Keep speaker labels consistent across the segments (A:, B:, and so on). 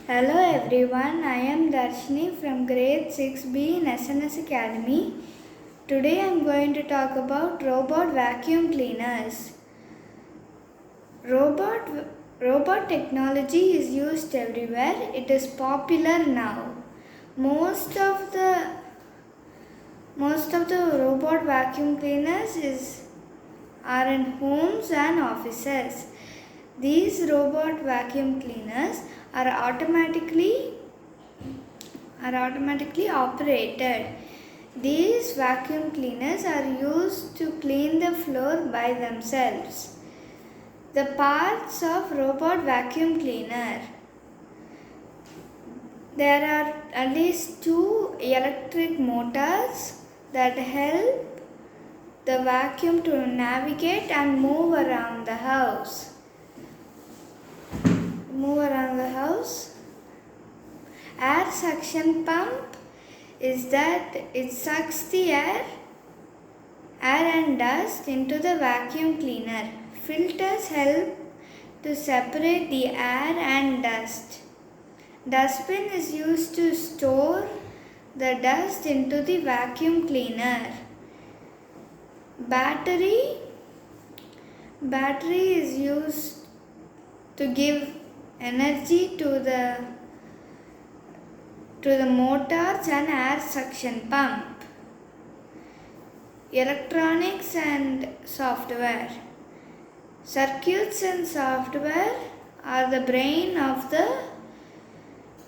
A: Hello everyone, I am Darshini from Grade 6B in SNS Academy. Today I am going to talk about robot vacuum cleaners. Robot technology is used everywhere. It is popular now. Most of the robot vacuum cleaners are in homes and offices. These robot vacuum cleaners are automatically operated. These vacuum cleaners are used to clean the floor by themselves. The parts of robot vacuum cleaner. There are at least 2 electric motors that help the vacuum to navigate and move around the house. Air suction pump is that it sucks the air and dust into the vacuum cleaner. Filters help to separate the air and dust. Dustbin is used to store the dust into the vacuum cleaner. Battery is used to give energy to the motors and air suction pump. Electronics and software. Circuits and software are the brain of the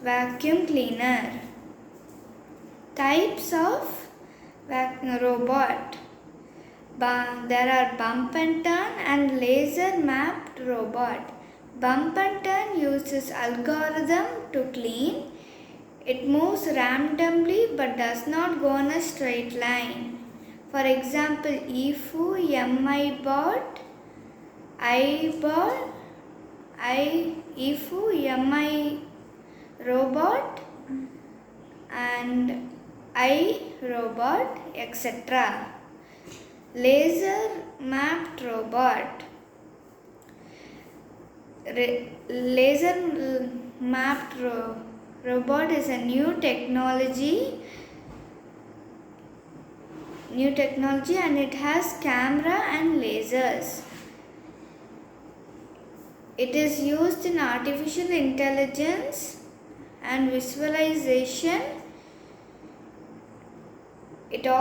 A: vacuum cleaner. Types of robot. There are bump and turn and laser mapped robot. Bump and turn uses algorithm to clean. It moves randomly but does not go on a straight line. For example, IFU, MI-bot, IBot, IFU, MI-robot and iRobot, etc. Laser mapped robot. Laser mapped robot is a new technology and it has camera and lasers. It is used in artificial intelligence and visualization. It